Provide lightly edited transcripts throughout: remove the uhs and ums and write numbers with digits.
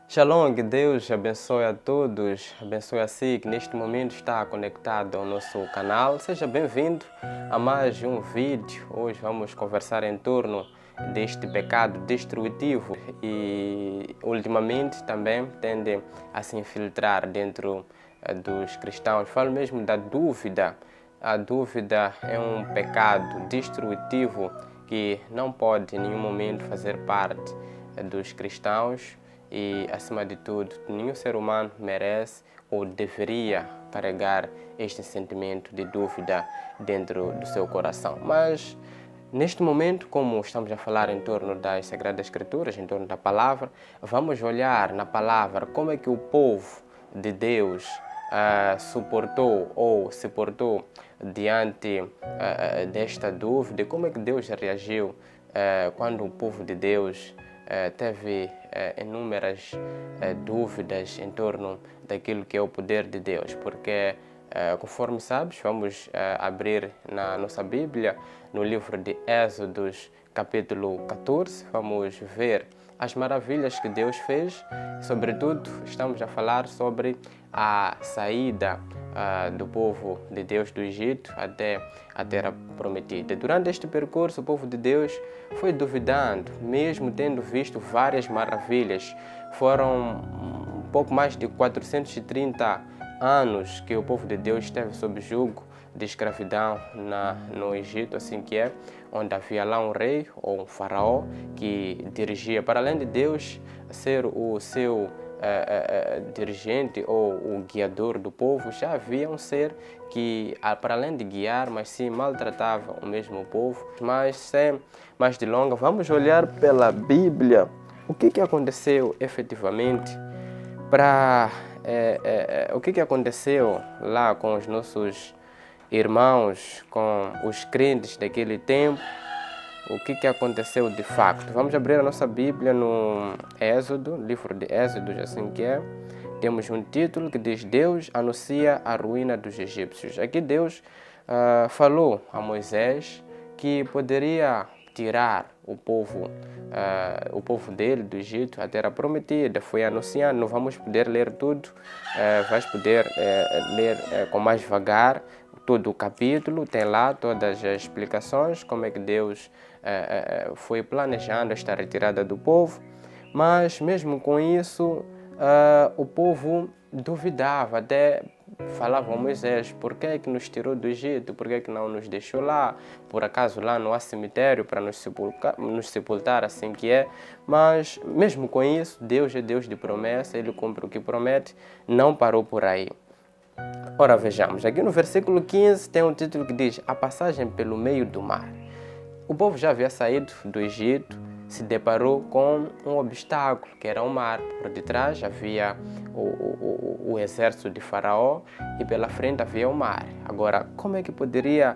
Shalom, que Deus abençoe a todos, abençoe a si que neste momento está conectado ao nosso canal. Seja bem-vindo a mais um vídeo. Hoje vamos conversar em torno deste pecado destrutivo e ultimamente também tende a se infiltrar dentro dos cristãos. Falo mesmo da dúvida. A dúvida é um pecado destrutivo que não pode em nenhum momento fazer parte dos cristãos. E, acima de tudo, nenhum ser humano merece ou deveria carregar este sentimento de dúvida dentro do seu coração. Mas, neste momento, como estamos a falar em torno das Sagradas Escrituras, em torno da palavra, vamos olhar na palavra como é que o povo de Deus suportou ou se portou diante desta dúvida, como é que Deus reagiu quando o povo de Deus teve inúmeras dúvidas em torno daquilo que é o poder de Deus, porque conforme sabes, vamos abrir na nossa Bíblia, no livro de Êxodos, capítulo 14, vamos ver as maravilhas que Deus fez. Sobretudo, estamos a falar sobre a saída do povo de Deus do Egito até a terra prometida. Durante este percurso, o povo de Deus foi duvidando, mesmo tendo visto várias maravilhas. Foram um pouco mais de 430 anos que o povo de Deus esteve sob jugo de escravidão no Egito, assim que é, onde havia lá um rei ou um faraó que dirigia, para além de Deus ser o seu dirigente ou o guiador do povo, já havia um ser que, para além de guiar, mas sim maltratava o mesmo povo. Mas sem mais delongas, vamos olhar pela Bíblia o que aconteceu efetivamente o que aconteceu lá com os nossos irmãos, com os crentes daquele tempo, o que aconteceu de facto. Vamos abrir a nossa Bíblia no Êxodo, livro de Êxodos, assim que é. Temos um título que diz: Deus anuncia a ruína dos egípcios. Aqui Deus falou a Moisés que poderia tirar o povo dele do Egito, a terra prometida. Foi anunciando, não vamos poder ler tudo, vais poder ler com mais vagar todo o capítulo, tem lá todas as explicações, como é que Deus foi planejando esta retirada do povo. Mas mesmo com isso, o povo duvidava, até falava a Moisés: por que é que nos tirou do Egito? Por que é que não nos deixou lá? Por acaso lá não há cemitério para nos sepultar, assim que é? Mas mesmo com isso, Deus é Deus de promessa, Ele cumpre o que promete, não parou por aí. Ora, vejamos, aqui no versículo 15 tem um título que diz: a passagem pelo meio do mar. O povo já havia saído do Egito, se deparou com um obstáculo, que era o mar. Por detrás havia o exército de Faraó e pela frente havia o mar. Agora, como é que poderia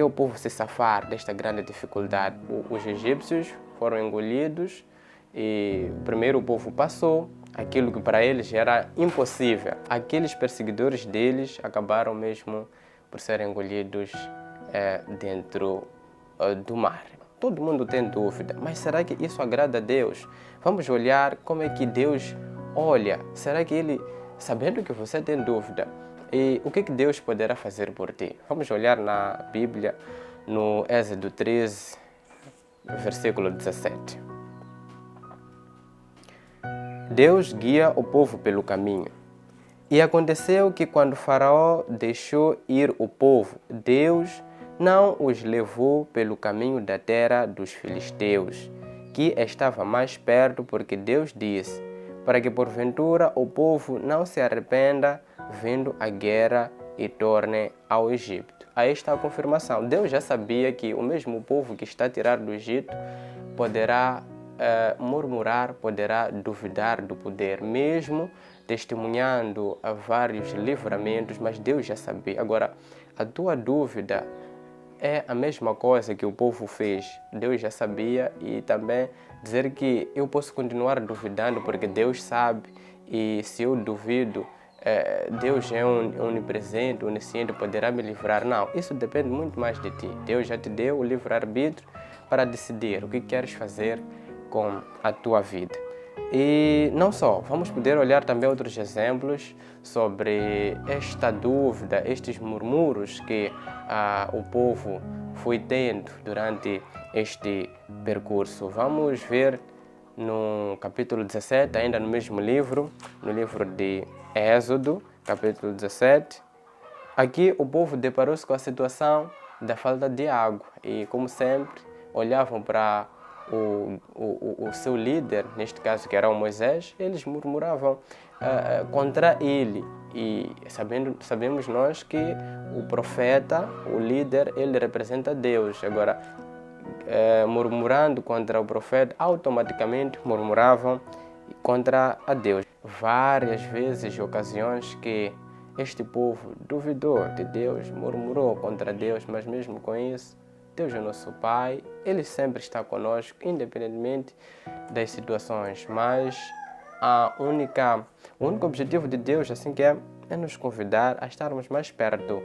o povo se safar desta grande dificuldade? Os egípcios foram engolidos e primeiro o povo passou aquilo que para eles era impossível. Aqueles perseguidores deles acabaram mesmo por serem engolidos dentro do mar. Todo mundo tem dúvida, mas será que isso agrada a Deus? Vamos olhar como é que Deus olha. Será que Ele, sabendo que você tem dúvida, e o que Deus poderá fazer por ti? Vamos olhar na Bíblia, no Êxodo 13, versículo 17. Deus guia o povo pelo caminho. E aconteceu que quando Faraó deixou ir o povo, Deus não os levou pelo caminho da terra dos filisteus, que estava mais perto, porque Deus disse, para que porventura o povo não se arrependa vendo a guerra e torne ao Egito. Aí está a confirmação. Deus já sabia que o mesmo povo que está a tirar do Egito poderá murmurar, poderá duvidar do poder, mesmo testemunhando a vários livramentos, mas Deus já sabia. Agora, a tua dúvida é a mesma coisa que o povo fez. Deus já sabia, e também dizer que eu posso continuar duvidando porque Deus sabe, e se eu duvido, Deus é onipresente, onisciente, poderá me livrar. Não, isso depende muito mais de ti. Deus já te deu o livre-arbítrio para decidir o que queres fazer com a tua vida. E não só, vamos poder olhar também outros exemplos sobre esta dúvida, estes murmúrios que o povo foi tendo durante este percurso. Vamos ver no capítulo 17, ainda no mesmo livro, no livro de Êxodo, capítulo 17. Aqui o povo deparou-se com a situação da falta de água e, como sempre, olhavam para o seu líder, neste caso que era o Moisés, eles murmuravam contra ele. E sabemos nós que o profeta, o líder, ele representa Deus. Agora, murmurando contra o profeta, automaticamente murmuravam contra a Deus. Várias vezes, ocasiões que este povo duvidou de Deus, murmurou contra Deus, mas mesmo com isso, Deus é nosso Pai, Ele sempre está conosco, independentemente das situações. Mas o único objetivo de Deus, assim que é nos convidar a estarmos mais perto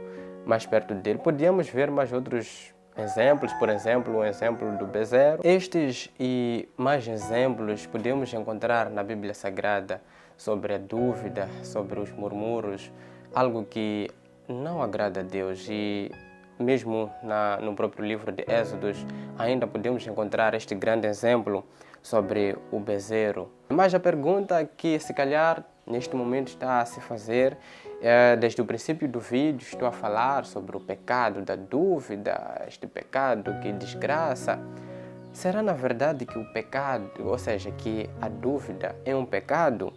dele. Podíamos ver mais outros exemplos, por exemplo, o exemplo do bezerro. Estes e mais exemplos podemos encontrar na Bíblia Sagrada sobre a dúvida, sobre os murmúrios, algo que não agrada a Deus. E mesmo no próprio livro de Êxodos, ainda podemos encontrar este grande exemplo sobre o bezerro. Mas a pergunta que, se calhar, neste momento está a se fazer, desde o princípio do vídeo, estou a falar sobre o pecado da dúvida, este pecado que desgraça. Será na verdade que o pecado, ou seja, que a dúvida é um pecado?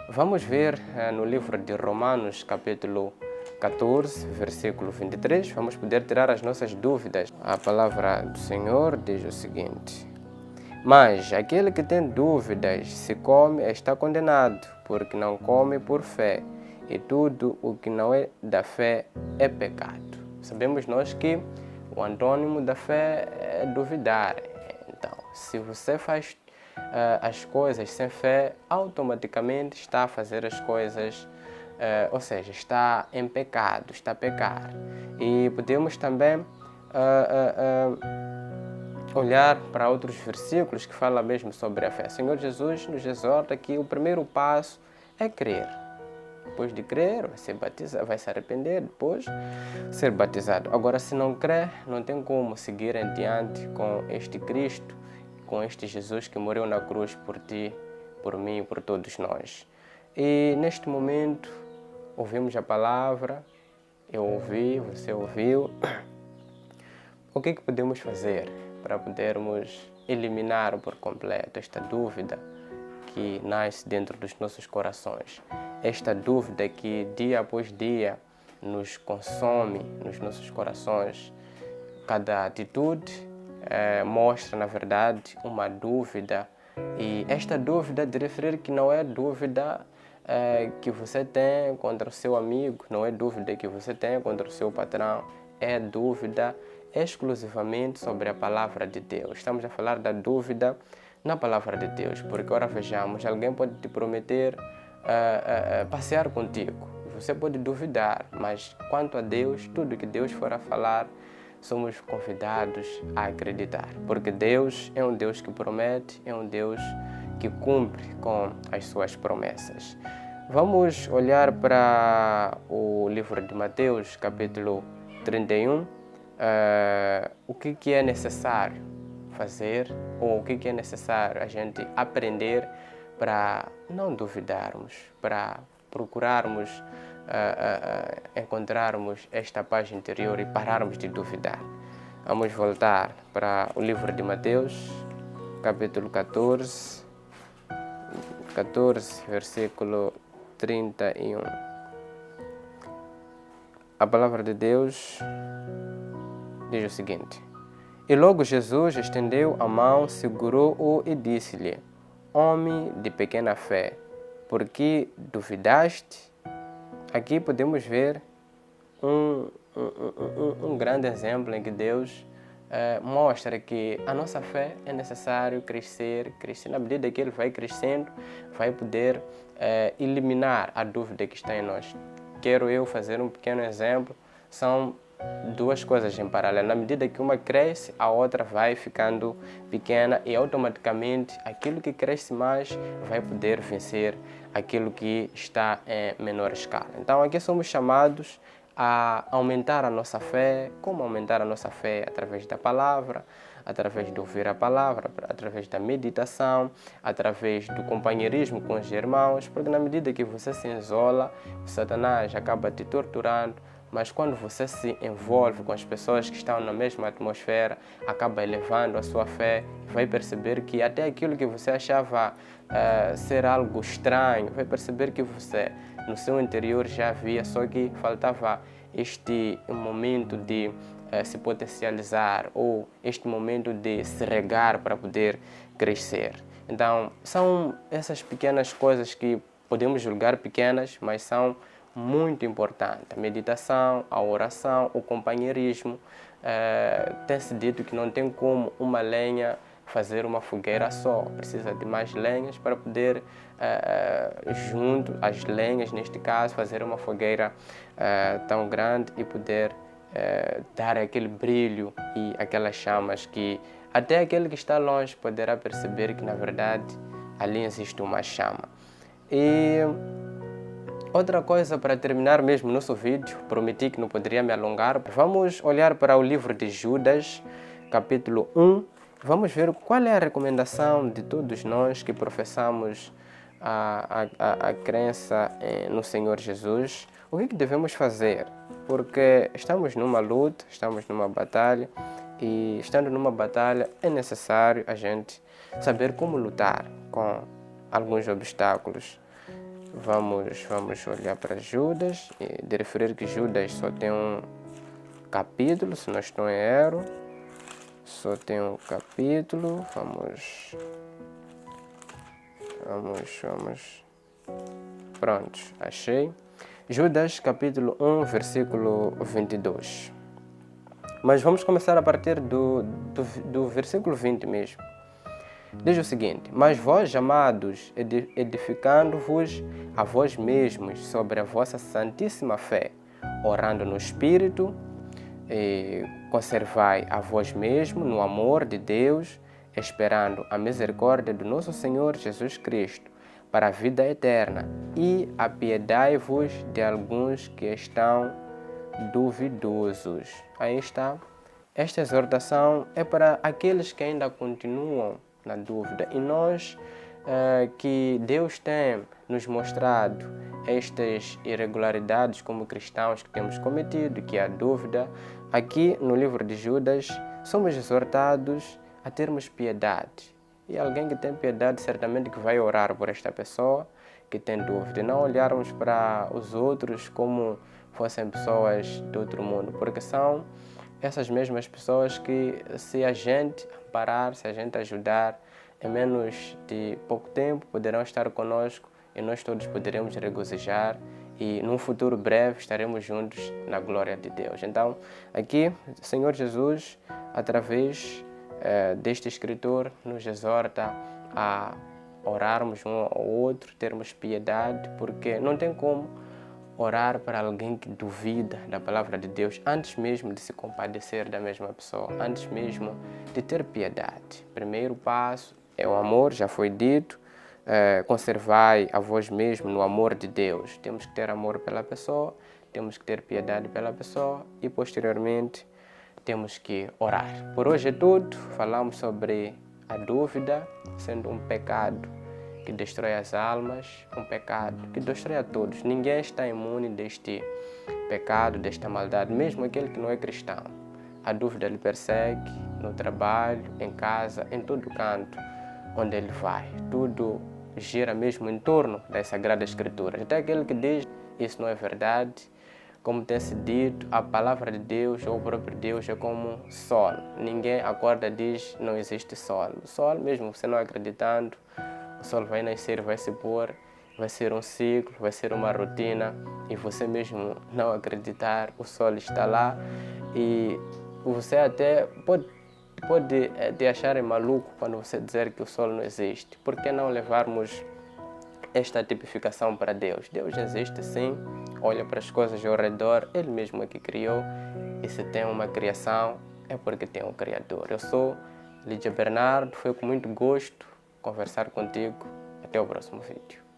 Vamos ver no livro de Romanos, capítulo 14, versículo 23, vamos poder tirar as nossas dúvidas. A palavra do Senhor diz o seguinte: mas aquele que tem dúvidas, se come, está condenado, porque não come por fé, e tudo o que não é da fé é pecado. Sabemos nós que o antônimo da fé é duvidar. Então, se você faz as coisas sem fé, automaticamente está a fazer as coisas, ou seja, está em pecado, está a pecar. E podemos também olhar para outros versículos que falam mesmo sobre a fé. O Senhor Jesus nos exorta que o primeiro passo é crer. Depois de crer, vai ser batizado, vai se arrepender, depois ser batizado. Agora, se não crer, não tem como seguir adiante com este Cristo, com este Jesus que morreu na cruz por ti, por mim e por todos nós. E neste momento, ouvimos a palavra, eu ouvi, você ouviu. O que podemos fazer para podermos eliminar por completo esta dúvida que nasce dentro dos nossos corações? Esta dúvida que dia após dia nos consome nos nossos corações. Cada atitude mostra, na verdade, uma dúvida. E esta dúvida de referir que não é dúvida que você tem contra o seu amigo, não é dúvida que você tem contra o seu patrão, é dúvida exclusivamente sobre a palavra de Deus. Estamos a falar da dúvida na palavra de Deus, porque ora vejamos, alguém pode te prometer passear contigo, você pode duvidar, mas quanto a Deus, tudo que Deus for a falar, somos convidados a acreditar, porque Deus é um Deus que promete, é um Deus que cumpre com as suas promessas. Vamos olhar para o livro de Mateus, capítulo 31, o que é necessário fazer, ou o que é necessário a gente aprender para não duvidarmos, para procurarmos encontrarmos esta paz interior e pararmos de duvidar. Vamos voltar para o livro de Mateus, capítulo 14, versículo 31. A palavra de Deus diz o seguinte: e logo Jesus estendeu a mão, segurou-o e disse-lhe: homem de pequena fé, por que duvidaste? Aqui podemos ver um grande exemplo em que Deus mostra que a nossa fé é necessário crescer. Na medida que Ele vai crescendo, vai poder eliminar a dúvida que está em nós. Quero eu fazer um pequeno exemplo. São duas coisas em paralelo. Na medida que uma cresce, a outra vai ficando pequena e automaticamente aquilo que cresce mais vai poder vencer aquilo que está em menor escala. Então aqui somos chamados a aumentar a nossa fé. Como aumentar a nossa fé? Através da palavra, através de ouvir a palavra, através da meditação, através do companheirismo com os irmãos, porque na medida que você se isola, o Satanás acaba te torturando, mas quando você se envolve com as pessoas que estão na mesma atmosfera, acaba elevando a sua fé, vai perceber que até aquilo que você achava ser algo estranho, vai perceber que você no seu interior já havia, só que faltava este momento de se potencializar ou este momento de se regar para poder crescer. Então, são essas pequenas coisas que podemos julgar pequenas, mas são muito importantes. A meditação, a oração, o companheirismo. Tem-se dito que não tem como uma lenha fazer uma fogueira só, precisa de mais lenhas para poder, junto às lenhas, neste caso, fazer uma fogueira tão grande e poder dar aquele brilho e aquelas chamas que até aquele que está longe poderá perceber que na verdade ali existe uma chama. E outra coisa, para terminar mesmo nosso vídeo, prometi que não poderia me alongar, vamos olhar para o livro de Judas, capítulo 1, vamos ver qual é a recomendação de todos nós que professamos a crença no Senhor Jesus. O que devemos fazer? Porque estamos numa luta, estamos numa batalha e estando numa batalha é necessário a gente saber como lutar com alguns obstáculos. Vamos olhar para Judas e de referir que Judas só tem um capítulo, se não estou em erro. Só tem um capítulo. Vamos. Prontos, achei. Judas, capítulo 1, versículo 22. Mas vamos começar a partir do versículo 20 mesmo. Diz o seguinte: mas vós, amados, edificando-vos a vós mesmos sobre a vossa santíssima fé, orando no Espírito, conservai a vós mesmos no amor de Deus, esperando a misericórdia do nosso Senhor Jesus Cristo, para a vida eterna, e apiedai-vos de alguns que estão duvidosos. Aí está. Esta exortação é para aqueles que ainda continuam na dúvida. E nós, que Deus tem nos mostrado estas irregularidades como cristãos que temos cometido, que é a dúvida, aqui no livro de Judas, somos exortados a termos piedade. E alguém que tem piedade certamente que vai orar por esta pessoa que tem dúvida. E não olharmos para os outros como fossem pessoas de outro mundo, porque são essas mesmas pessoas que, se a gente amparar, se a gente ajudar, em menos de pouco tempo poderão estar conosco e nós todos poderemos regozijar e num futuro breve estaremos juntos na glória de Deus. Então, aqui, o Senhor Jesus, através deste escritor, nos exorta a orarmos um ao outro, termos piedade, porque não tem como orar para alguém que duvida da palavra de Deus antes mesmo de se compadecer da mesma pessoa, antes mesmo de ter piedade. Primeiro passo é o amor, já foi dito. Conservai a vós mesmo no amor de Deus. Temos que ter amor pela pessoa, temos que ter piedade pela pessoa e posteriormente temos que orar. Por hoje é tudo. Falamos sobre a dúvida sendo um pecado que destrói as almas, um pecado que destrói a todos. Ninguém está imune deste pecado, desta maldade, mesmo aquele que não é cristão. A dúvida lhe persegue no trabalho, em casa, em todo canto onde ele vai. Tudo gira mesmo em torno das Sagradas Escrituras. Até aquele que diz isso não é verdade, como tem se dito, a palavra de Deus ou o próprio Deus é como sol. Ninguém acorda e diz não existe sol. O sol, mesmo você não acreditando, o sol vai nascer, vai se pôr, vai ser um ciclo, vai ser uma rotina e você mesmo não acreditar, o sol está lá e você até pode te achar maluco quando você dizer que o sol não existe. Por que não levarmos esta tipificação para Deus? Deus existe sim, olha para as coisas ao redor, Ele mesmo é que criou. E se tem uma criação, é porque tem um Criador. Eu sou Lídia Bernardo, foi com muito gosto conversar contigo. Até o próximo vídeo.